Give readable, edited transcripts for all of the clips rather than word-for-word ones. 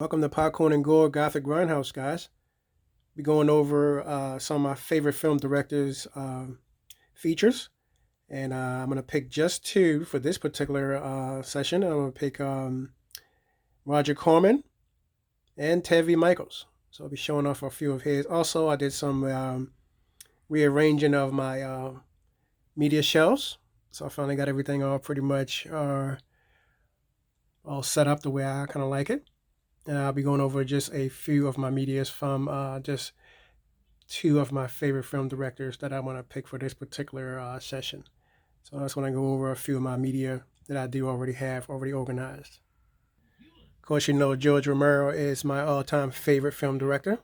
Welcome to Popcorn and Gore Gothic Grindhouse, guys. We're going over some of my favorite film directors' features, and I'm going to pick just two for this particular session. I'm going to pick Roger Corman and Tevi Michaels. So I'll be showing off a few of his. Also, I did some rearranging of my media shelves. So I finally got everything all pretty much all set up the way I kind of like it. And I'll be going over just a few of my medias from just two of my favorite film directors that I want to pick for this particular session. So I just want to go over a few of my media that I do already have already organized. Of course, you know George Romero is my all-time favorite film director,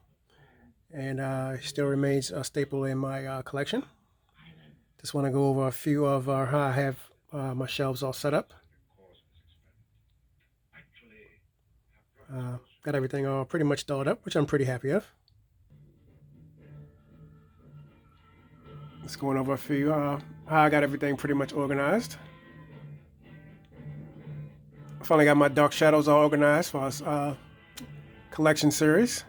and he still remains a staple in my collection. Just want to go over a few of how I have my shelves all set up. Got everything all pretty much dolled up, which I'm pretty happy of. Just going over a few how I got everything pretty much organized. I finally got my Dark Shadows all organized for us collection series.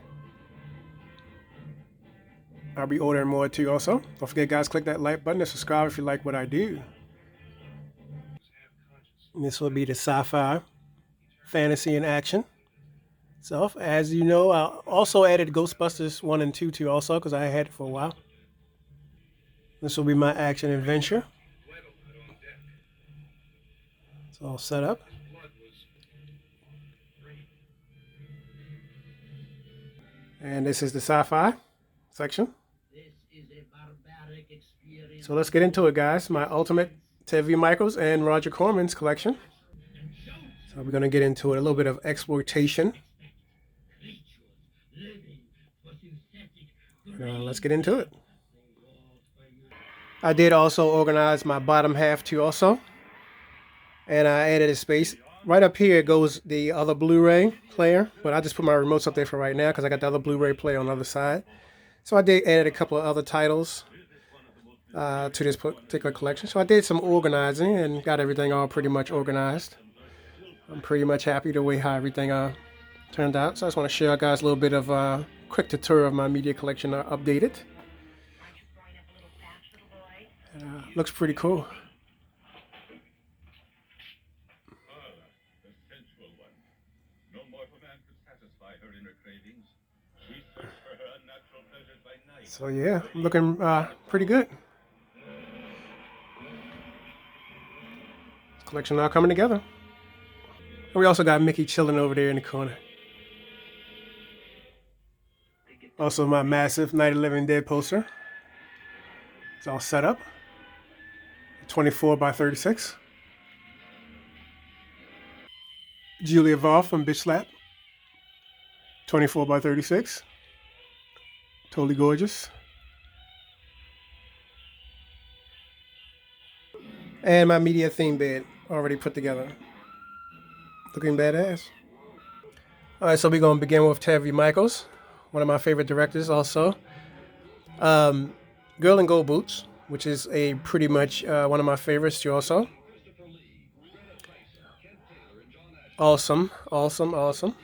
I'll be ordering more too also. Don't forget, guys, click that like button and subscribe if you like what I do. And this will be the sci-fi, fantasy, and action. So, as you know, I also added Ghostbusters 1 and 2 too also because I had it for a while. This will be my action adventure. It's all set up. And this is the sci-fi section. So let's get into it, guys. My ultimate Tevi Michaels and Roger Corman's collection. So we're going to get into it, a little bit of exploitation. Let's get into it. I did also organize my bottom half too also. And I added a space. Right up here goes the other Blu-ray player, but I just put my remotes up there for right now because I got the other Blu-ray player on the other side. So I did add a couple of other titles to this particular collection. So I did some organizing and got everything all pretty much organized. I'm pretty much happy the way how everything turned out. So I just want to share you guys a little bit of a quick tutorial of my media collection updated. Looks pretty cool. So yeah, I'm looking pretty good. Collection all coming together. And we also got Mickey chilling over there in the corner. Also my massive Night of the Living Dead poster. It's all set up. 24 by 36. Julia Vaughn from Bitch Slap. 24 by 36. Totally gorgeous. And my media theme bed already put together. Looking badass. All right, so we're going to begin with Tevi Michaels, one of my favorite directors also. Girl in Gold Boots, which is a pretty much one of my favorites too also. Awesome, awesome, awesome.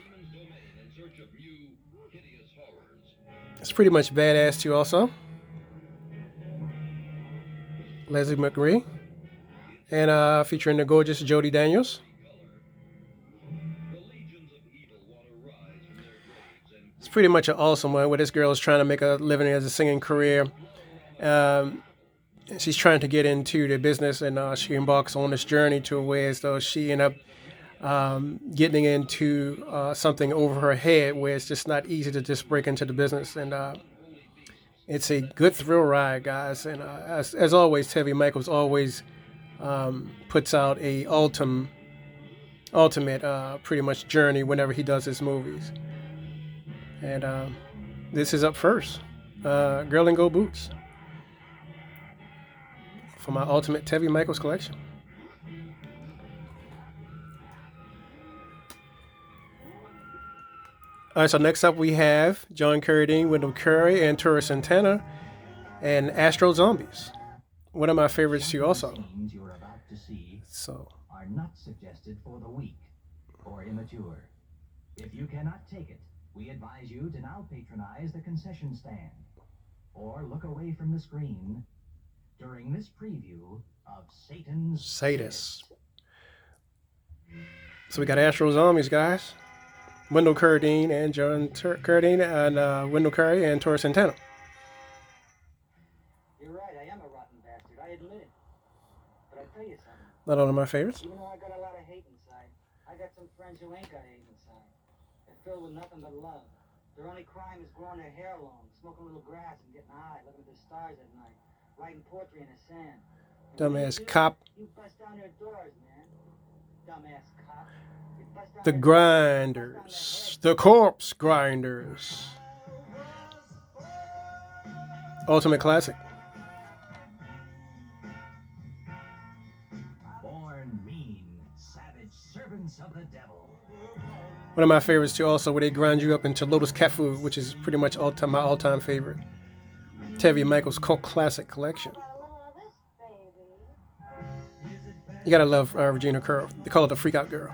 It's pretty much badass too also. Leslie McRae. And featuring the gorgeous Jody Daniels. It's pretty much an awesome one where this girl is trying to make a living as a singing career. She's trying to get into the business, and she embarks on this journey to where as though she end up getting into something over her head where it's just not easy to just break into the business. And it's a good thrill ride, guys. And as always, Tevi Michaels always puts out a ultimate pretty much journey whenever he does his movies. And this is up first. Girl in Gold Boots for my ultimate Tevi Michaels collection. All right, so next up we have John Carradine, Wendell Curry, and Tura Santana, and Astro Zombies. One of my favorites too, also. So are not suggested for the weak or immature. If you cannot take it, we advise you to now patronize the concession stand or look away from the screen during this preview of Satan's Sadist. So we got Astro Zombies, guys. Wendell Carradine and John Carradine and Wendell Curry and Torres Santana. You're right, I am a rotten bastard, I admit it. But I'll tell you something. Not one of my favorites. Even though I got a lot of hate inside, I got some friends who ain't got hate inside. They're filled with nothing but love. Their only crime is growing their hair long, smoking a little grass and getting high, looking at the stars at night, writing poetry in the sand. Dumbass cop. You bust down their doors, man. Dumbass cop. The Grinders. The Corpse Grinders. Ultimate classic. Born mean, savage servants of the devil. One of my favorites too, also, where they grind you up into Lotus Cat Food, which is pretty much my all-time favorite. Tevye Mikels cult classic collection. You gotta love Regina Curl. They call it the Freak Out Girl.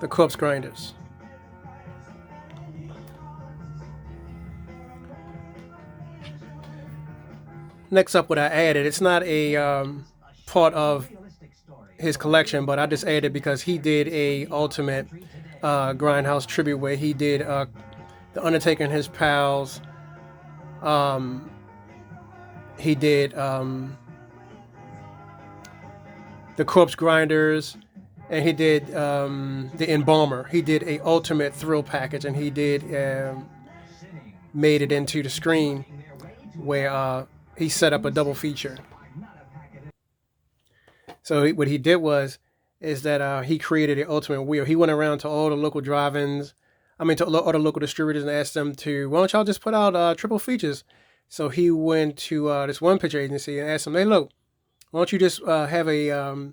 The Corpse Grinders. Next up, what I added, it's not a part of his collection, but I just added because he did a ultimate Grindhouse tribute where he did The Undertaker and his pals. He did the Corpse Grinders, and he did the Embalmer. He did a ultimate thrill package, and he did made it into the screen where he set up a double feature. So what he did is that he created an ultimate wheel. He went around to all the local drive-ins, to all the local distributors, and asked them to, why don't y'all just put out triple features? So he went to this one picture agency and asked them, hey, look, why don't you just have a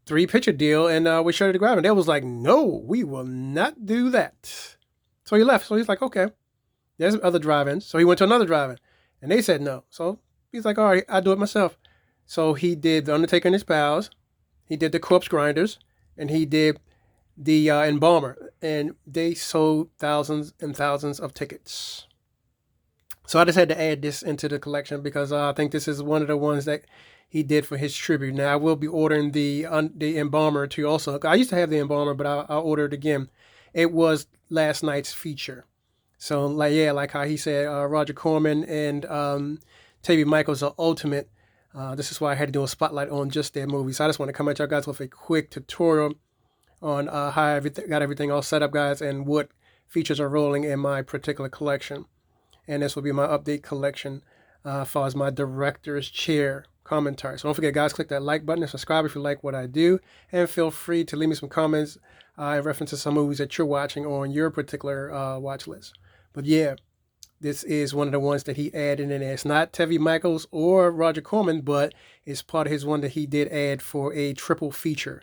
3-picture deal and we showed it to grab? And they was like, no, we will not do that. So he left. So he's like, okay, there's other drive-ins. So he went to another drive-in and they said no. So he's like, all right, I'll do it myself. So he did The Undertaker and his pals. He did the Corpse Grinders, and he did the Embalmer, and they sold thousands and thousands of tickets. So I just had to add this into the collection because I think this is one of the ones that he did for his tribute. Now I will be ordering the Embalmer too. Also, I used to have the Embalmer, but I'll order it again. It was last night's feature. So like how he said, Roger Corman and Tevye Mikels are ultimate. This is why I had to do a spotlight on just their movies. So I just want to come at y'all guys with a quick tutorial on how I got everything all set up, guys, and what features are rolling in my particular collection. And this will be my update collection as far as my director's chair commentary. So don't forget, guys, click that like button and subscribe if you like what I do. And feel free to leave me some comments in reference to some movies that you're watching on your particular watch list. But yeah, this is one of the ones that he added in there. It's not Tevye Mikels or Roger Corman, but it's part of his one that he did add for a triple feature.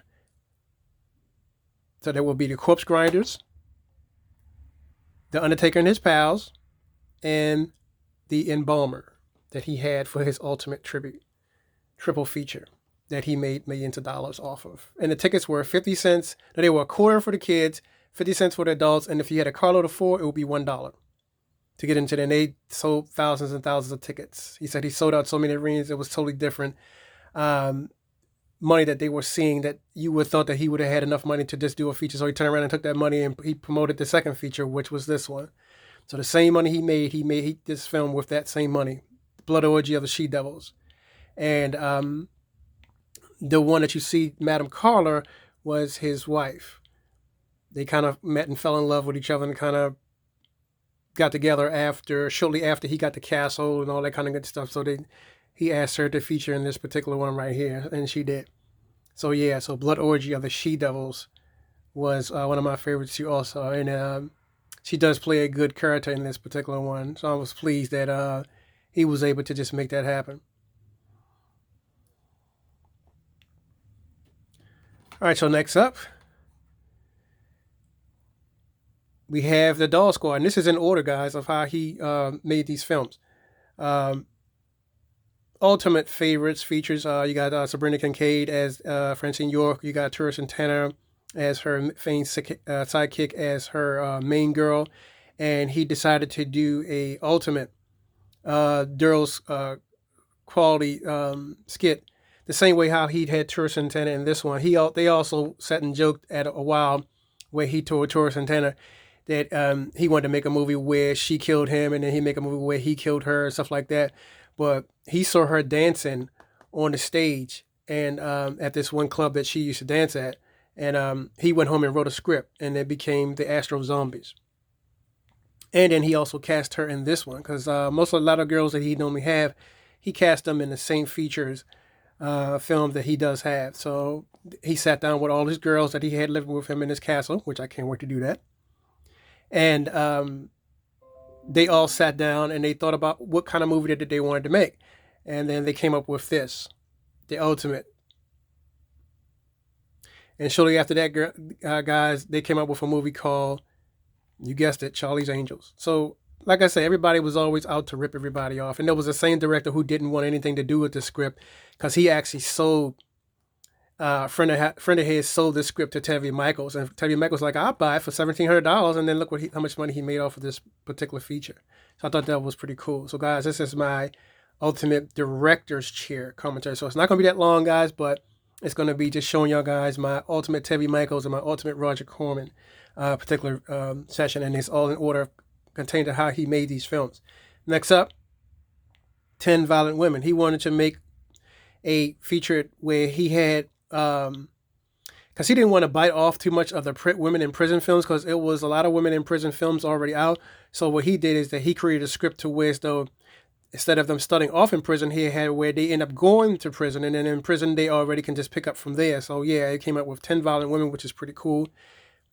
So there will be the Corpse Grinders, The Undertaker and his pals, and the Embalmer that he had for his ultimate tribute. Triple feature that he made millions of dollars off of. And the tickets were 50 cents. They were a quarter for the kids, 50 cents for the adults, and if you had a carload of 4, it would be $1. To get into there, and they sold thousands and thousands of tickets. He said he sold out so many arenas, it was totally different money that they were seeing that you would have thought that he would have had enough money to just do a feature. So he turned around and took that money and he promoted the second feature, which was this one. So the same money he made this film with that same money, Blood Orgy of the She-Devils. And the one that you see, Madame Carla, was his wife. They kind of met and fell in love with each other and kind of got together shortly after he got the castle and all that kind of good stuff. So he asked her to feature in this particular one right here, and she did. So yeah, so Blood Orgy of the She-Devils was one of my favorites too also. And she does play a good character in this particular one. So I was pleased that he was able to just make that happen. All right, so next up, we have the Doll Squad, and this is in order, guys, of how he made these films. Ultimate favorites features, you got Sabrina Kincaid as Francine York, you got Torres Santana as her famed sidekick as her main girl, and he decided to do a ultimate Durrell's quality skit. The same way how he had Tourist Santana in this one. They also sat and joked at a while where he told Tourist Santana that he wanted to make a movie where she killed him, and then he make a movie where he killed her and stuff like that. But he saw her dancing on the stage and at this one club that she used to dance at, and he went home and wrote a script, and it became the Astro Zombies. And then he also cast her in this one because a lot of girls that he normally have, he cast them in the same features film that he does have. So he sat down with all his girls that he had living with him in his castle, which I can't wait to do that. And they all sat down and they thought about what kind of movie that they wanted to make. And then they came up with this, the ultimate. And shortly after that, guys, they came up with a movie called, you guessed it, Charlie's Angels. So, like I said, everybody was always out to rip everybody off. And there was the same director who didn't want anything to do with the script because he actually sold, friend of his sold this script to Tevye Mikels. And Tevye Mikels was like, I'll buy it for $1,700. And then look how much money he made off of this particular feature. So I thought that was pretty cool. So, guys, this is my ultimate director's chair commentary. So it's not going to be that long, guys, but it's going to be just showing y'all guys my ultimate Tevye Mikels and my ultimate Roger Corman particular session, and it's all in order contained to how he made these films. Next up, 10 Violent Women. He wanted to make a feature where he had, because he didn't want to bite off too much of the women in prison films because it was a lot of women in prison films already out. So what he did is that he created a script to where, though, instead of them starting off in prison, he had where they end up going to prison, and then in prison they already can just pick up from there. So yeah, it came up with 10 Violent Women, which is pretty cool.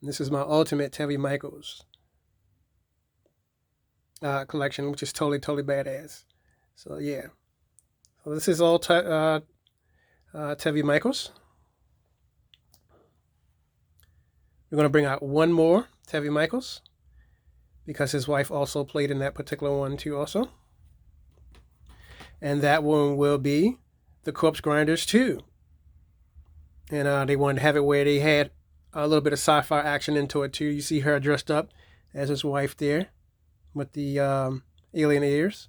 This is my ultimate Tevye Mikels collection, which is totally badass. So yeah, so this is all Tevye Mikels. We're going to bring out one more Tevye Mikels because his wife also played in that particular one too also. And that one will be The Corpse Grinders 2. And they wanted to have it where they had a little bit of sci-fi action into it too. You see her dressed up as his wife there with the alien ears.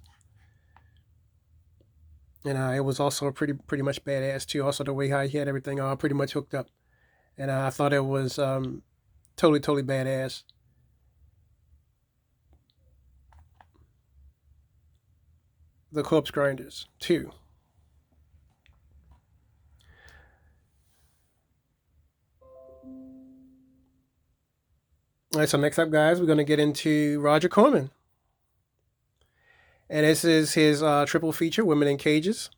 And it was also pretty much badass too. Also the way how he had everything all pretty much hooked up. And I thought it was totally badass. The Corpse Grinders 2. All right, so next up, guys, we're going to get into Roger Corman. And this is his triple feature, Women in Cages,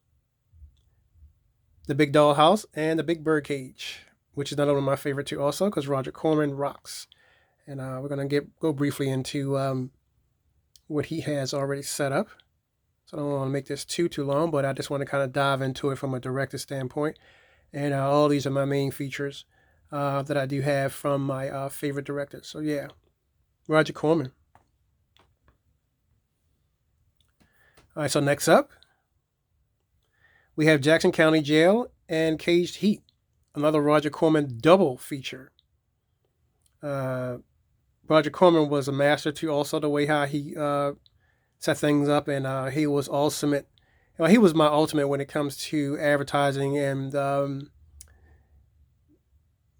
The Big Doll House, and The Big Bird Cage, which is another one of my favorite too also because Roger Corman rocks. And we're going to go briefly into what he has already set up. So I don't want to make this too long, but I just want to kind of dive into it from a director standpoint. And all these are my main features that I do have from my favorite directors. So yeah, Roger Corman. All right, so next up, we have Jackson County Jail and Caged Heat, another Roger Corman double feature. Roger Corman was a master to also the way how he set things up, and he was ultimate. He was my ultimate when it comes to advertising and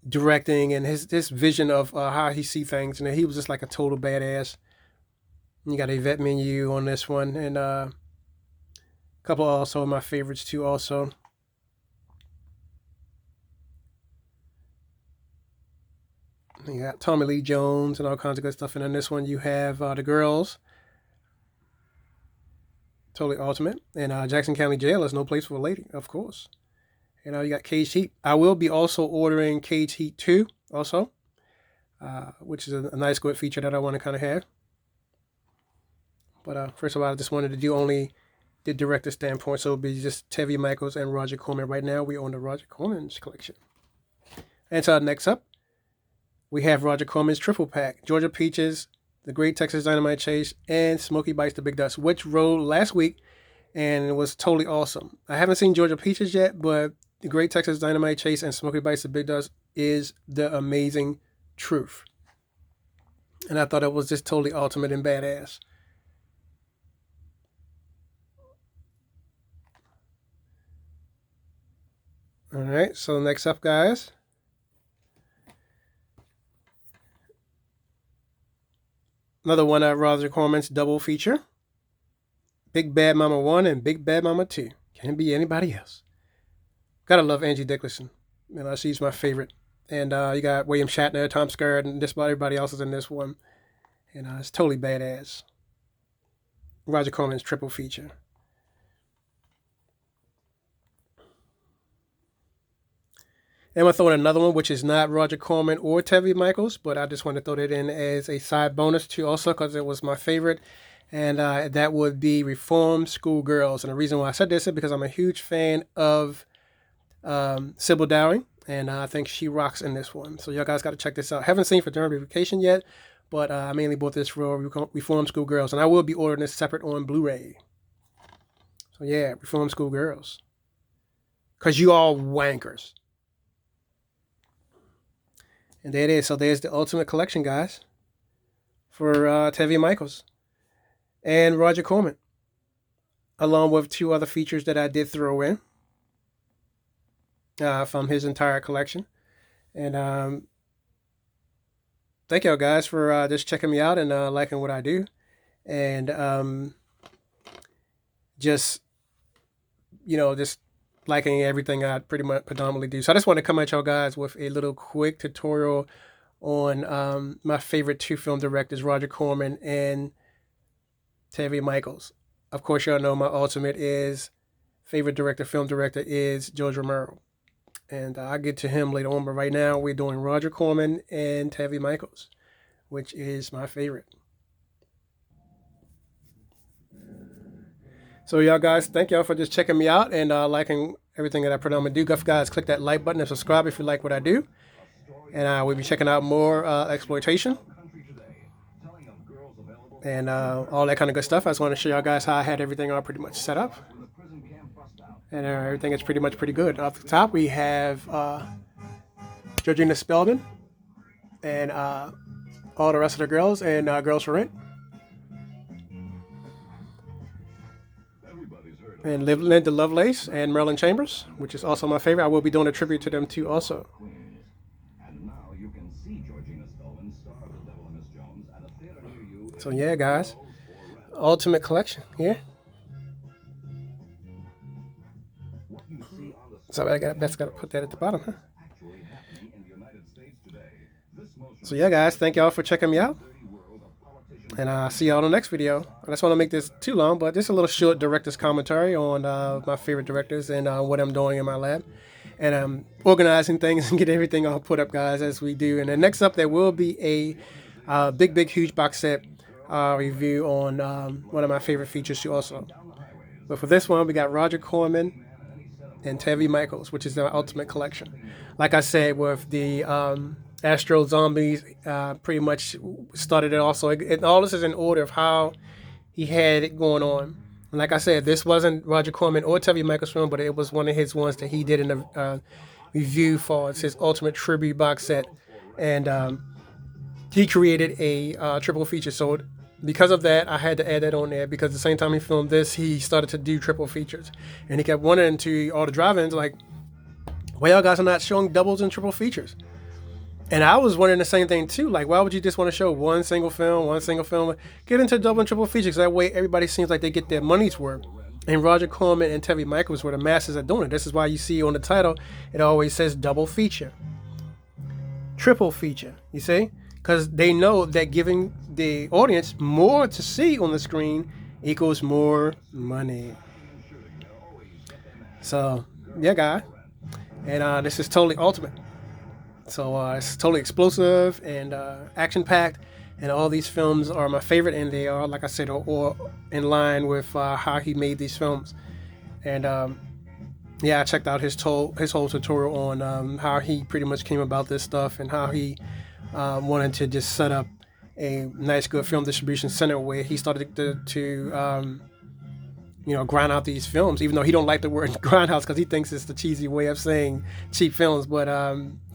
directing, and his vision of how he see things. And he was just like a total badass. You got a vet menu on this one, and a couple also of my favorites too. Also, you got Tommy Lee Jones and all kinds of good stuff. And on this one, you have the girls. Totally ultimate. And Jackson County Jail is no place for a lady, of course. And you got Caged Heat. I will be also ordering Caged Heat 2 also, which is a nice good feature that I want to kind of have. But first of all, I just wanted to do only the director standpoint. So it'll be just Tevye Mikels and Roger Corman. Right now, we own the Roger Corman's collection. And so next up, we have Roger Corman's triple pack. Georgia Peaches, The Great Texas Dynamite Chase, and Smokey Bites the Big Dust, which rolled last week, and it was totally awesome. I haven't seen Georgia Peaches yet, but The Great Texas Dynamite Chase and Smokey Bites the Big Dust is the amazing truth. And I thought it was just totally ultimate and badass. All right, so next up, guys, another one of Roger Corman's double feature, Big Bad Mama 1 and Big Bad Mama 2. Can't be anybody else. Gotta love Angie Dickinson. She's my favorite. And you got William Shatner, Tom Skerritt, and just about everybody else is in this one. And it's totally badass. Roger Corman's triple feature. And I'm going to throw in another one, which is not Roger Corman or Tevye Mikels, but I just want to throw that in as a side bonus too also because it was my favorite. And that would be Reformed Schoolgirls. And the reason why I said this is because I'm a huge fan of Sybil Dowling, and I think she rocks in this one. So y'all guys got to check this out. Haven't seen Fraternity Vacation yet, but I mainly bought this for Reformed Schoolgirls, and I will be ordering this separate on Blu-ray. So yeah, Reformed Schoolgirls. Because you all wankers. And there it is. So there's the ultimate collection, guys, for Tevye Mikels and Roger Corman, along with 2 other features that I did throw in from his entire collection. And thank y'all guys for just checking me out and liking what I do. And just liking everything I pretty much predominantly do. So I just want to come at y'all guys with a little quick tutorial on my favorite 2 film directors, Roger Corman and Tevye Mikels. Of course, y'all know my ultimate favorite film director is George Romero. And I'll get to him later on, but right now we're doing Roger Corman and Tevye Mikels, which is my favorite. So y'all guys, thank y'all for just checking me out and liking everything that I predominantly do. Guys, click that like button and subscribe if you like what I do. And we'll be checking out more exploitation and all that kind of good stuff. I just want to show y'all guys how I had everything all pretty much set up. And everything is pretty good. Off the top, we have Georgina Spelman and all the rest of the girls and Girls for Rent. And Linda Lovelace and Marilyn Chambers, which is also my favorite. I will be doing a tribute to them too also. So yeah, guys, ultimate collection here. So I got to put that at the bottom, huh? So yeah, guys, thank y'all for checking me out. And I'll see y'all in the next video. I just want to make this too long, but just a little short director's commentary on my favorite directors and what I'm doing in my lab. And I'm organizing things and get everything all put up, guys, as we do. And then next up, there will be a big, huge box set review on one of my favorite features too also. But for this one, we got Roger Corman and Tevye Mikels, which is the ultimate collection. Like I said, with the Astro Zombies, pretty much started it also. And all this is in order of how he had it going on. And like I said, this wasn't Roger Corman or Tevye Mikels' film, but it was one of his ones that he did in the review for. It's his ultimate tribute box set. And he created a triple feature. So because of that, I had to add that on there, because the same time he filmed this, he started to do triple features. And he kept wondering to all the drive-ins, like, why y'all guys are not showing doubles and triple features? And I was wondering the same thing too. Like, why would you just want to show one single film? Get into double and triple features. That way everybody seems like they get their money's worth. And Roger Corman and Tevye Mikels were the masters at doing it. This is why you see on the title, it always says double feature. Triple feature, you see? Because they know that giving the audience more to see on the screen equals more money. So, yeah, guy. And this is totally ultimate. So it's totally explosive and action-packed, and all these films are my favorite, and they are, like I said, all in line with how he made these films. And yeah, I checked out his whole tutorial on how he pretty much came about this stuff, and how he wanted to just set up a nice, good film distribution center where he started to grind out these films, even though he don't like the word grindhouse because he thinks it's the cheesy way of saying cheap films. But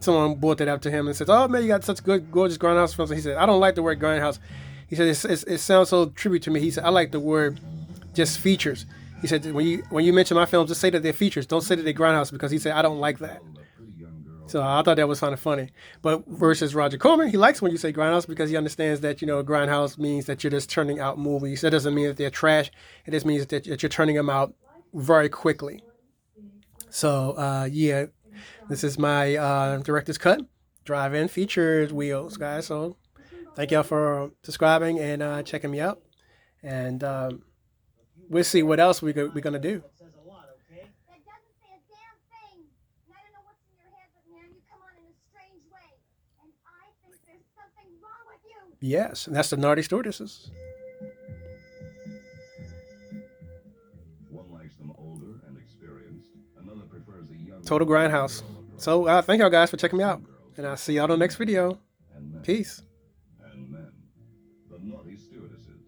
someone brought that up to him and says, "Oh man, you got such good, gorgeous grindhouse films." And he said, "I don't like the word grindhouse." He said, it sounds so tribute to me. He said, "I like the word just features." He said, when you mention my films, just say that they're features. Don't say that they're grindhouse because he said I don't like that. So I thought that was kind of funny. But versus Roger Corman, he likes when you say grindhouse because he understands that grindhouse means that you're just turning out movies. That doesn't mean that they're trash. It just means that you're turning them out very quickly. So yeah, this is my director's cut. Drive-in features wheels, guys. So thank y'all for subscribing and checking me out. And we'll see what else we're gonna do. That says a lot, okay? That doesn't say a damn thing. And I don't know what's in your head, but man, you come on in a strange way. And I think there's something wrong with you. Yes, and that's the Naughty Stewardesses. One likes them older and experienced. Another prefers a young Total Grindhouse. So thank y'all guys for checking me out. And I'll see y'all on the next video. and men. Peace. And men. The naughty stewardesses.